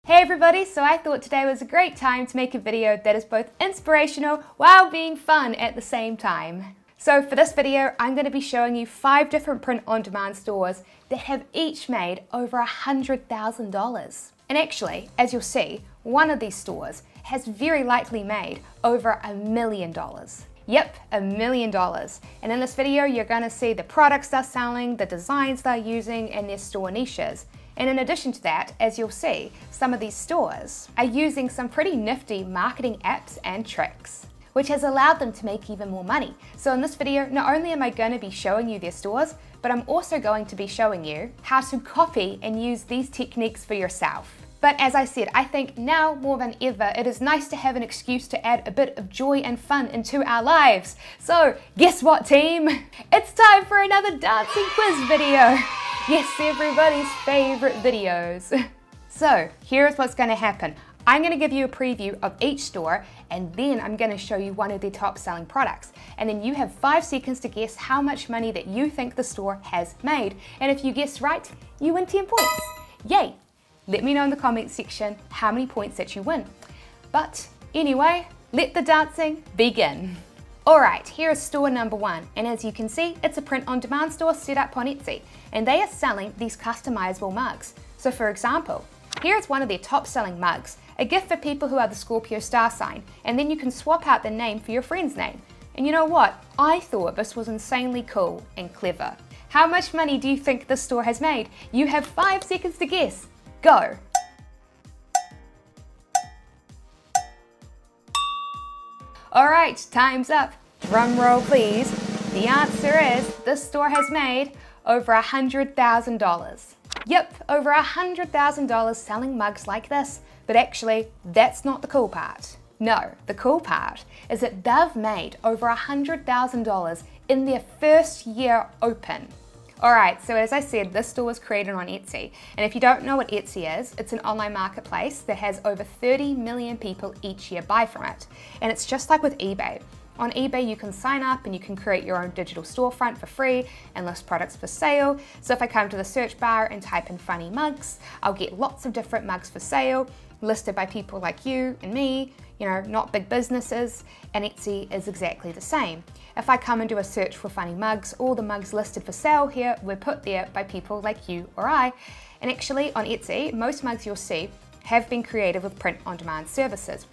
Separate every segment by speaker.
Speaker 1: Hey everybody, so I thought today was a great time to make a video that is both inspirational while being fun at the same time. So for this video, I'm going to be showing you 5 different print-on-demand stores that have each made over $100,000. And actually, as you'll see, one of these stores has very likely made over $1 million. Yep, $1 million. And in this video, you're going to see the products they're selling, the designs they're using, and their store niches. And in addition to that, as you'll see, some of these stores are using some pretty nifty marketing apps and tricks, which has allowed them to make even more money. So in this video, not only am I going to be showing you their stores, but I'm also going to be showing you how to copy and use these techniques for yourself. But as I said, I think now more than ever, it is nice to have an excuse to add a bit of joy and fun into our lives. So guess what, team? It's time for another dancing quiz video. Yes, everybody's favorite videos. So here's what's going to happen. I'm going to give you a preview of each store, and then I'm going to show you one of their top selling products. And then you have 5 seconds to guess how much money that you think the store has made. And if you guess right, you win 10 points. Yay! Let me know in the comments section how many points that you win. But anyway, let the dancing begin. Alright, here is store number 1, and as you can see, it's a print-on-demand store set up on Etsy, and they are selling these customizable mugs. So for example, here is one of their top-selling mugs, a gift for people who are the Scorpio star sign, and then you can swap out the name for your friend's name. And you know what? I thought this was insanely cool and clever. How much money do you think this store has made? You have 5 seconds to guess. Go! Alright, time's up. Drum roll please. The answer is, this store has made over $100,000. Yep, over $100,000 selling mugs like this. But actually, that's not the cool part. No, the cool part is that they've made over $100,000 in their first year open. Alright, so as I said, this store was created on Etsy. And if you don't know what Etsy is, it's an online marketplace that has over 30 million people each year buy from it. And it's just like with eBay. On eBay, you can sign up and you can create your own digital storefront for free and list products for sale. So if I come to the search bar and type in funny mugs, I'll get lots of different mugs for sale, listed by people like you and me, not big businesses, and Etsy is exactly the same. If I come and do a search for funny mugs, all the mugs listed for sale here were put there by people like you or I. And actually on Etsy, most mugs you'll see have been created with print-on-demand services.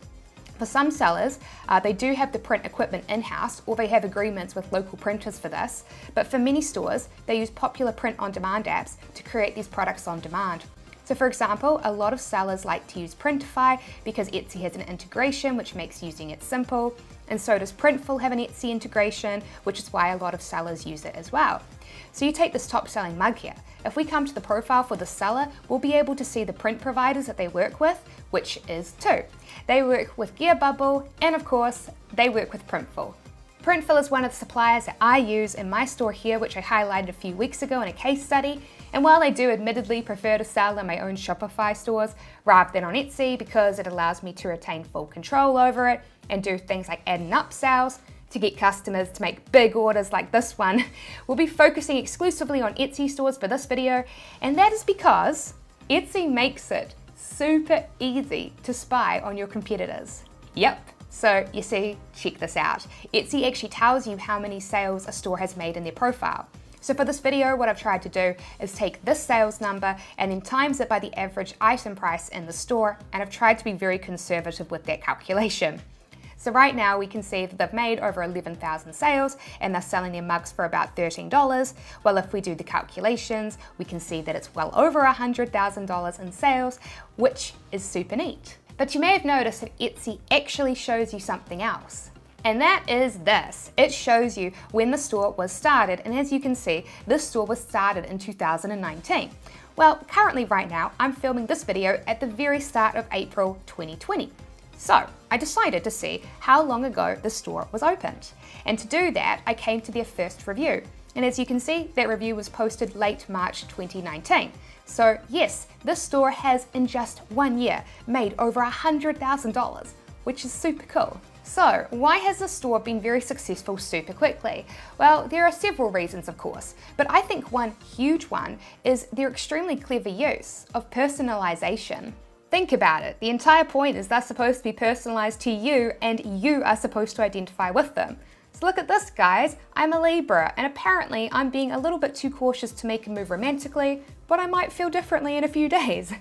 Speaker 1: For some sellers, they do have the print equipment in-house, or they have agreements with local printers for this, but for many stores, they use popular print-on-demand apps to create these products on demand. So for example, a lot of sellers like to use Printify because Etsy has an integration which makes using it simple, and so does Printful have an Etsy integration, which is why a lot of sellers use it as well. So you take this top selling mug here. If we come to the profile for the seller, we'll be able to see the print providers that they work with, which is 2. They work with Gearbubble, and of course, they work with Printful. Printful is one of the suppliers that I use in my store here, which I highlighted a few weeks ago in a case study. And while I do admittedly prefer to sell in my own Shopify stores rather than on Etsy because it allows me to retain full control over it and do things like add and upsells to get customers to make big orders like this one, we'll be focusing exclusively on Etsy stores for this video, and that is because Etsy makes it super easy to spy on your competitors. Yep. So you see, check this out. Etsy actually tells you how many sales a store has made in their profile. So for this video, what I've tried to do is take this sales number and then times it by the average item price in the store, and I've tried to be very conservative with that calculation. So right now we can see that they've made over 11,000 sales and they're selling their mugs for about $13. Well, if we do the calculations, we can see that it's well over $100,000 in sales, which is super neat. But you may have noticed that Etsy actually shows you something else. And that is this. It shows you when the store was started. And as you can see, this store was started in 2019. Well, currently right now, I'm filming this video at the very start of April 2020. So I decided to see how long ago the store was opened. And to do that, I came to their first review. And as you can see, that review was posted late March 2019. So yes, this store has in just 1 year made over $100,000, which is super cool. So why has the store been very successful super quickly? Well, there are several reasons, of course, but I think one huge one is their extremely clever use of personalization. Think about it. The entire point is they're supposed to be personalized to you and you are supposed to identify with them. So look at this, guys. I'm a Libra and apparently I'm being a little bit too cautious to make a move romantically, but I might feel differently in a few days.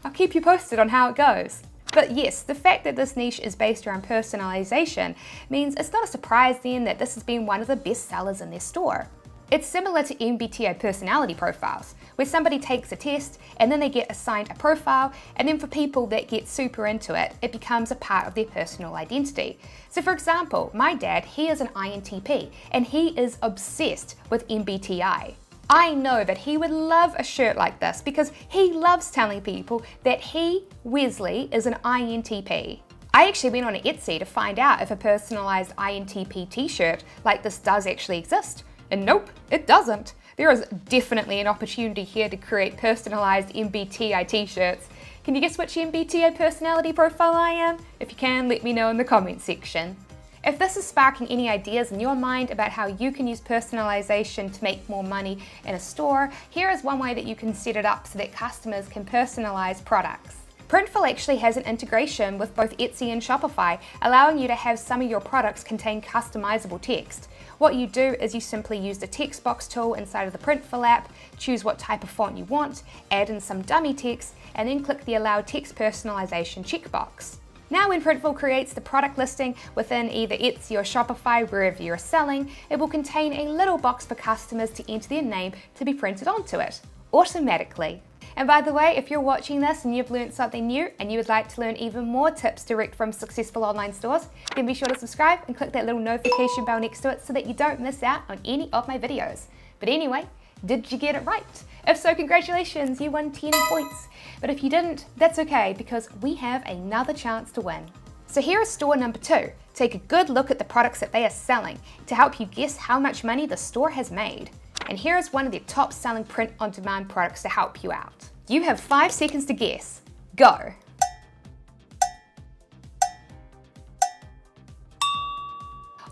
Speaker 1: I'll keep you posted on how it goes. But yes, the fact that this niche is based around personalization means it's not a surprise then that this has been one of the best sellers in their store. It's similar to MBTI personality profiles, where somebody takes a test and then they get assigned a profile, and then for people that get super into it, it becomes a part of their personal identity. So for example, my dad, he is an INTP, and he is obsessed with MBTI. I know that he would love a shirt like this because he loves telling people that he, Wesley, is an INTP. I actually went on Etsy to find out if a personalized INTP t-shirt like this does actually exist. And nope, it doesn't. There is definitely an opportunity here to create personalized MBTI t-shirts. Can you guess which MBTI personality profile I am? If you can, let me know in the comments section. If this is sparking any ideas in your mind about how you can use personalization to make more money in a store, here is one way that you can set it up so that customers can personalize products. Printful actually has an integration with both Etsy and Shopify, allowing you to have some of your products contain customizable text. What you do is you simply use the text box tool inside of the Printful app, choose what type of font you want, add in some dummy text, and then click the Allow Text Personalization checkbox. Now when Printful creates the product listing within either Etsy or Shopify, wherever you're selling, it will contain a little box for customers to enter their name to be printed onto it, automatically. And by the way, if you're watching this and you've learned something new and you would like to learn even more tips direct from successful online stores, then be sure to subscribe and click that little notification bell next to it so that you don't miss out on any of my videos. But anyway, did you get it right? If so, congratulations, you won 10 points. But if you didn't, that's okay because we have another chance to win. So here is store number 2. Take a good look at the products that they are selling to help you guess how much money the store has made. And here is one of their top selling print-on-demand products to help you out. You have 5 seconds to guess. Go.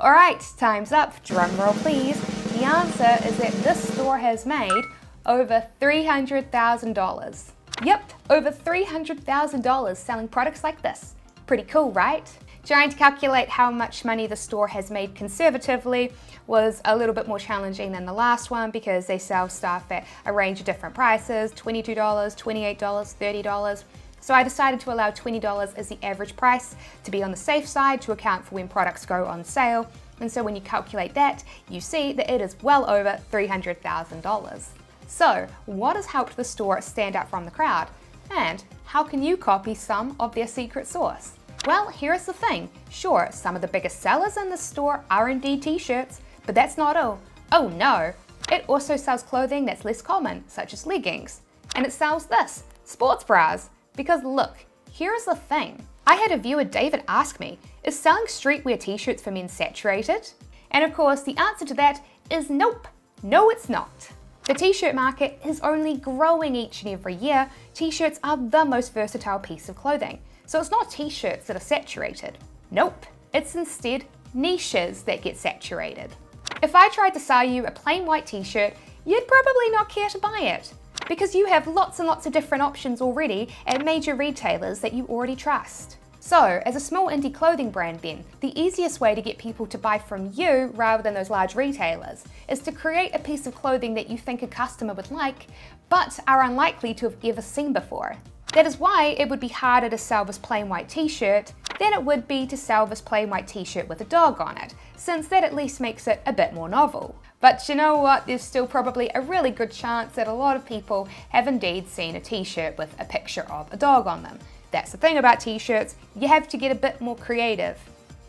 Speaker 1: Alright, time's up. Drum roll please. The answer is that this store has made over $300,000. Yep, over $300,000 selling products like this. Pretty cool, right? Trying to calculate how much money the store has made conservatively was a little bit more challenging than the last one because they sell stuff at a range of different prices, $22, $28, $30. So I decided to allow $20 as the average price to be on the safe side to account for when products go on sale. And so when you calculate that, you see that it is well over $300,000. So what has helped the store stand out from the crowd? And how can you copy some of their secret sauce? Well, here's the thing. Sure, some of the biggest sellers in the store are indeed t-shirts, but that's not all. Oh no, it also sells clothing that's less common, such as leggings. And it sells this, sports bras. Because look, here's the thing. I had a viewer, David, ask me, is selling streetwear t-shirts for men saturated? And of course, the answer to that is nope. No, it's not. The t-shirt market is only growing each and every year. T-shirts are the most versatile piece of clothing. So it's not t-shirts that are saturated. Nope, it's instead niches that get saturated. If I tried to sell you a plain white t-shirt, you'd probably not care to buy it because you have lots and lots of different options already at major retailers that you already trust. So as a small indie clothing brand then, the easiest way to get people to buy from you rather than those large retailers is to create a piece of clothing that you think a customer would like, but are unlikely to have ever seen before. That is why it would be harder to sell this plain white t-shirt than it would be to sell this plain white t-shirt with a dog on it, since that at least makes it a bit more novel. But you know what, there's still probably a really good chance that a lot of people have indeed seen a t-shirt with a picture of a dog on them. That's the thing about t-shirts, you have to get a bit more creative.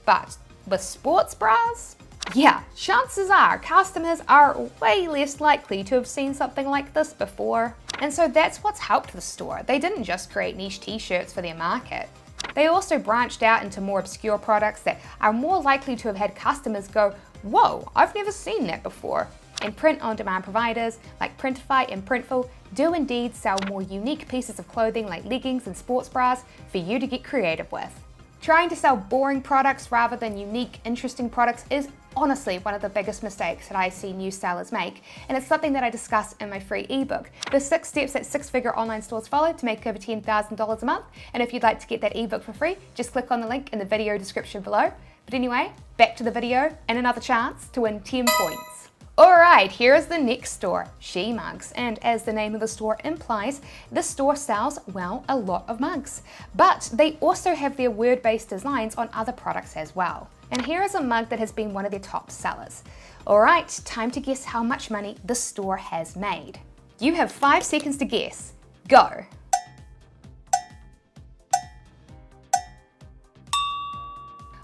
Speaker 1: But with sports bras? Yeah, chances are customers are way less likely to have seen something like this before. And so that's what's helped the store. They didn't just create niche t-shirts for their market. They also branched out into more obscure products that are more likely to have had customers go, whoa, I've never seen that before. And print-on-demand providers like Printify and Printful do indeed sell more unique pieces of clothing like leggings and sports bras for you to get creative with. Trying to sell boring products rather than unique, interesting products is honestly one of the biggest mistakes that I see new sellers make, and it's something that I discuss in my free ebook, the 6 steps that six-figure online stores follow to make over $10,000 a month. And if you'd like to get that ebook for free, just click on the link in the video description below. But anyway, back to the video and another chance to win 10 points. Alright, here is the next store, She Mugs, and as the name of the store implies, this store sells, well, a lot of mugs. But they also have their word-based designs on other products as well. And here is a mug that has been one of their top sellers. Alright, time to guess how much money the store has made. You have 5 seconds to guess. Go!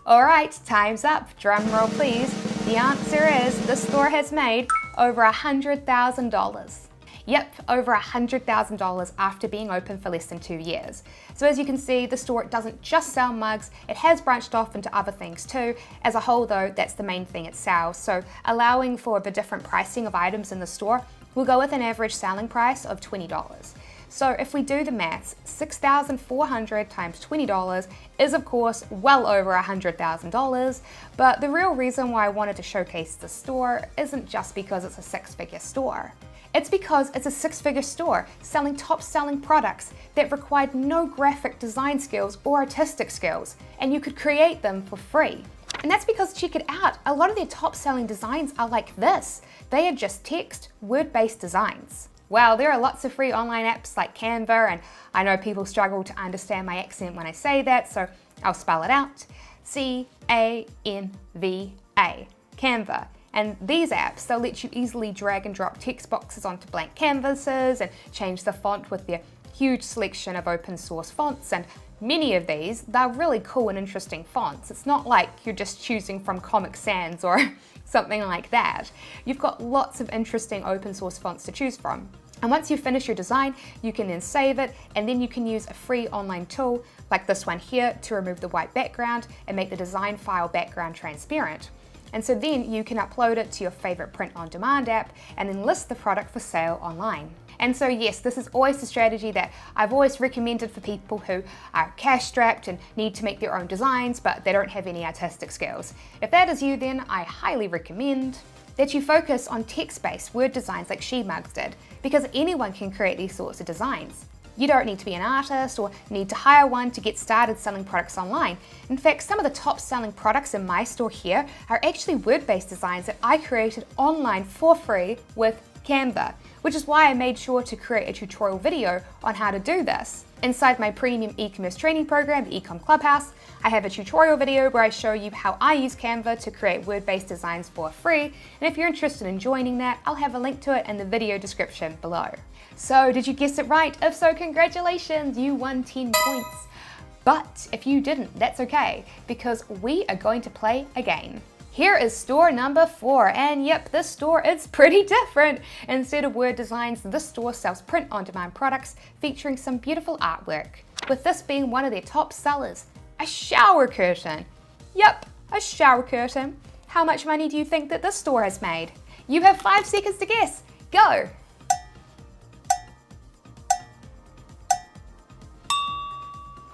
Speaker 1: Alright, time's up. Drum roll please. The answer is the store has made over $100,000. Yep, over $100,000 after being open for less than 2 years. So as you can see, the store doesn't just sell mugs, it has branched off into other things too. As a whole though, that's the main thing it sells. So allowing for the different pricing of items in the store, we'll go with an average selling price of $20. So if we do the maths, $6,400 times $20 is of course well over $100,000, but the real reason why I wanted to showcase the store isn't just because it's a 6-figure store. It's because it's a 6-figure store selling top-selling products that required no graphic design skills or artistic skills, and you could create them for free. And that's because, check it out, a lot of their top-selling designs are like this. They are just text, word-based designs. Well, there are lots of free online apps like Canva, and I know people struggle to understand my accent when I say that, so I'll spell it out. C-A-N-V-A, Canva. And these apps, they'll let you easily drag and drop text boxes onto blank canvases and change the font with their huge selection of open source fonts, and many of these, they're really cool and interesting fonts. It's not like you're just choosing from Comic Sans or something like that. You've got lots of interesting open source fonts to choose from. And once you finish your design, you can then save it, and then you can use a free online tool like this one here to remove the white background and make the design file background transparent. And so then you can upload it to your favorite print on demand app and then list the product for sale online. And so yes, this is always the strategy that I've always recommended for people who are cash strapped and need to make their own designs, but they don't have any artistic skills. If that is you, then I highly recommend that you focus on text-based word designs like She Mugs did, because anyone can create these sorts of designs. You don't need to be an artist or need to hire one to get started selling products online. In fact, some of the top selling products in my store here are actually word-based designs that I created online for free with Canva, which is why I made sure to create a tutorial video on how to do this. Inside my premium e-commerce training program, the Ecom Clubhouse, I have a tutorial video where I show you how I use Canva to create word-based designs for free. And if you're interested in joining that, I'll have a link to it in the video description below. So did you guess it right? If so, congratulations, you won 10 points. But if you didn't, that's okay, because we are going to play a game. Here is store number 4, and yep, this store is pretty different. Instead of word designs, this store sells print-on-demand products featuring some beautiful artwork, with this being one of their top sellers, a shower curtain. Yep, a shower curtain. How much money do you think that this store has made? You have 5 seconds to guess. Go!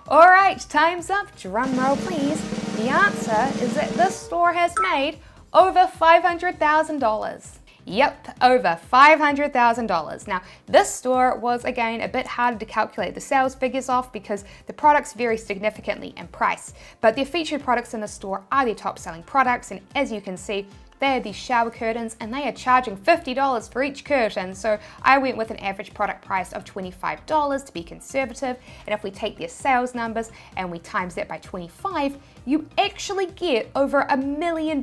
Speaker 1: Alright, time's up. Drum roll please. The answer is that this store has made over $500,000. Yep, over $500,000. Now, this store was again a bit harder to calculate the sales figures off because the products vary significantly in price. But their featured products in the store are their top selling products, and as you can see, they are these shower curtains and they are charging $50 for each curtain. So I went with an average product price of $25 to be conservative. And if we take their sales numbers and we times that by 25, you actually get over $1 million,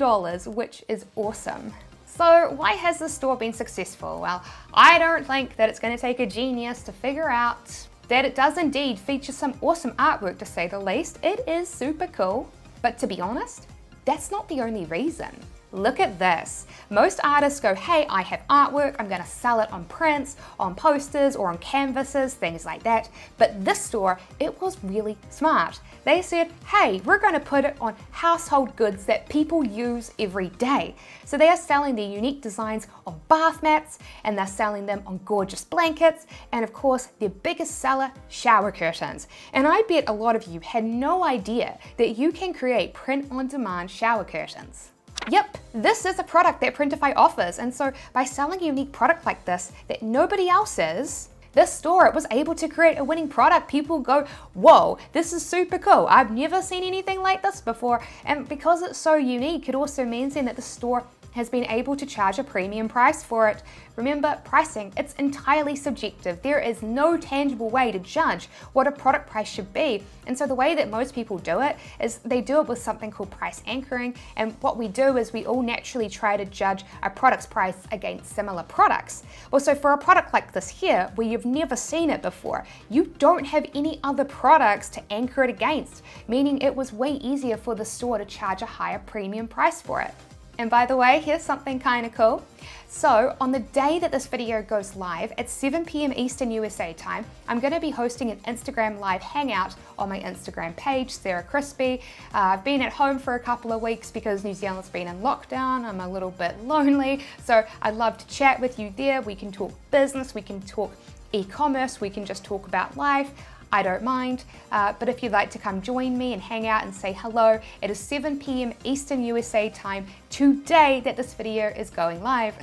Speaker 1: which is awesome. So why has this store been successful? Well, I don't think that it's going to take a genius to figure out that it does indeed feature some awesome artwork, to say the least. It is super cool. But to be honest, that's not the only reason. Look at this. Most artists go, hey, I have artwork, I'm gonna sell it on prints, on posters, or on canvases, things like that. But this store, it was really smart. They said, hey, we're gonna put it on household goods that people use every day. So they are selling their unique designs on bath mats, and they're selling them on gorgeous blankets, and of course, their biggest seller, shower curtains. And I bet a lot of you had no idea that you can create print-on-demand shower curtains. Yep, this is a product that Printify offers, and so by selling a unique product like this that nobody else is, this store was able to create a winning product. People go, whoa, this is super cool. I've never seen anything like this before. And because it's so unique, it also means then that the store has been able to charge a premium price for it. Remember, pricing, it's entirely subjective. There is no tangible way to judge what a product price should be. And so the way that most people do it is they do it with something called price anchoring. And what we do is we all naturally try to judge a product's price against similar products. Well, so for a product like this here, where you've never seen it before, you don't have any other products to anchor it against, meaning it was way easier for the store to charge a higher premium price for it. And by the way, here's something kind of cool. So on the day that this video goes live at 7 p.m. Eastern USA time, I'm going to be hosting an Instagram live hangout on my Instagram page, Sarah Crispy. I've been at home for a couple of weeks because New Zealand's been in lockdown. I'm a little bit lonely, so I'd love to chat with you there. We can talk business, we can talk e-commerce, we can just talk about life. I don't mind, but if you'd like to come join me and hang out and say hello, it is 7 p.m. Eastern USA time today that this video is going live.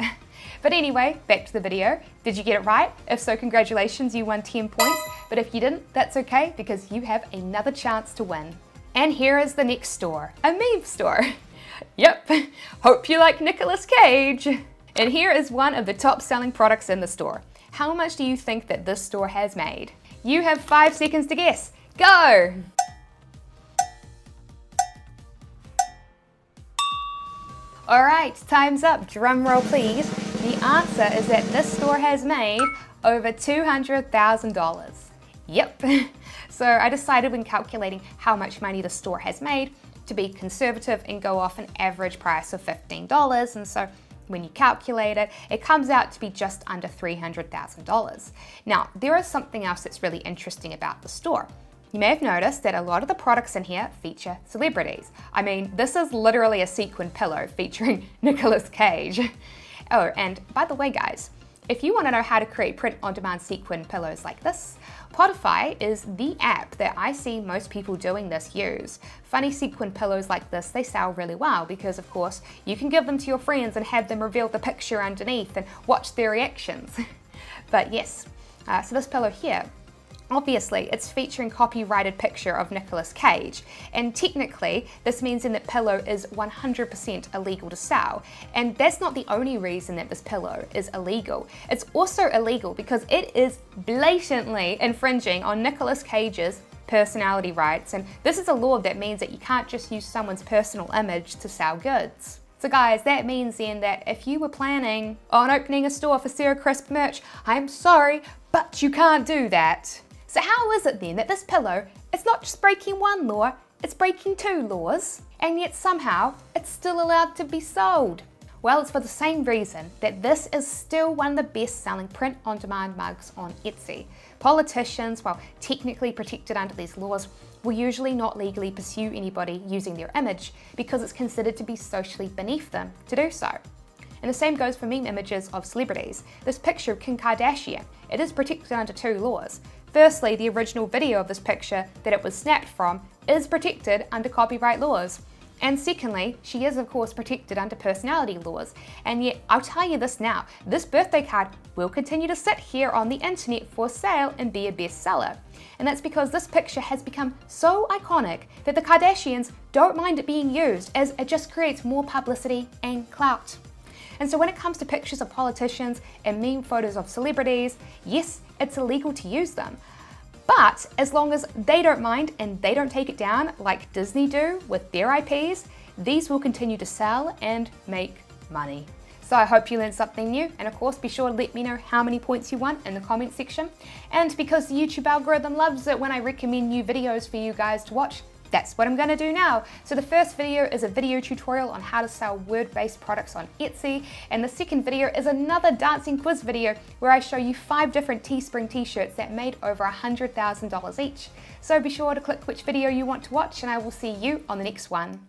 Speaker 1: But anyway, back to the video. Did you get it right? If so, congratulations, you won 10 points. But if you didn't, that's okay, because you have another chance to win. And here is the next store, a meme store. Yep, hope you like Nicolas Cage. And here is one of the top selling products in the store. How much do you think that this store has made? You have 5 seconds to guess. Go! All right, time's up. Drum roll, please. The answer is that this store has made over $200,000. Yep. So I decided when calculating how much money the store has made to be conservative and go off an average price of $15. And so when you calculate it, it comes out to be just under $300,000. Now, there is something else that's really interesting about the store. You may have noticed that a lot of the products in here feature celebrities. I mean, this is literally a sequin pillow featuring Nicolas Cage. Oh, and by the way, guys, if you want to know how to create print-on-demand sequin pillows like this, Podify is the app that I see most people doing this use. Funny sequin pillows like this, they sell really well because, of course, you can give them to your friends and have them reveal the picture underneath and watch their reactions. But yes, so this pillow here, obviously, it's featuring copyrighted picture of Nicolas Cage, and technically, this means that pillow is 100% illegal to sell. And that's not the only reason that this pillow is illegal. It's also illegal because it is blatantly infringing on Nicolas Cage's personality rights, and this is a law that means that you can't just use someone's personal image to sell goods. So guys, that means then that if you were planning on opening a store for Sarah Crisp merch, I'm sorry, but you can't do that. So how is it then that this pillow, it's not just breaking one law, it's breaking 2 laws, and yet somehow it's still allowed to be sold? Well, it's for the same reason that this is still one of the best-selling print-on-demand mugs on Etsy. Politicians, while technically protected under these laws, will usually not legally pursue anybody using their image because it's considered to be socially beneath them to do so. And the same goes for meme images of celebrities. This picture of Kim Kardashian, it is protected under 2 laws. Firstly, the original video of this picture that it was snapped from is protected under copyright laws. And secondly, she is of course protected under personality laws. And yet, I'll tell you this now, this birthday card will continue to sit here on the internet for sale and be a bestseller. And that's because this picture has become so iconic that the Kardashians don't mind it being used, as it just creates more publicity and clout. And so when it comes to pictures of politicians and meme photos of celebrities, yes, it's illegal to use them. But as long as they don't mind and they don't take it down like Disney do with their IPs, these will continue to sell and make money. So I hope you learned something new, and of course be sure to let me know how many points you won in the comment section. And because the YouTube algorithm loves it when I recommend new videos for you guys to watch, that's what I'm going to do now. So the first video is a video tutorial on how to sell word-based products on Etsy, and the second video is another dancing quiz video where I show you 5 different Teespring t-shirts that made over $100,000 each. So be sure to click which video you want to watch, and I will see you on the next one.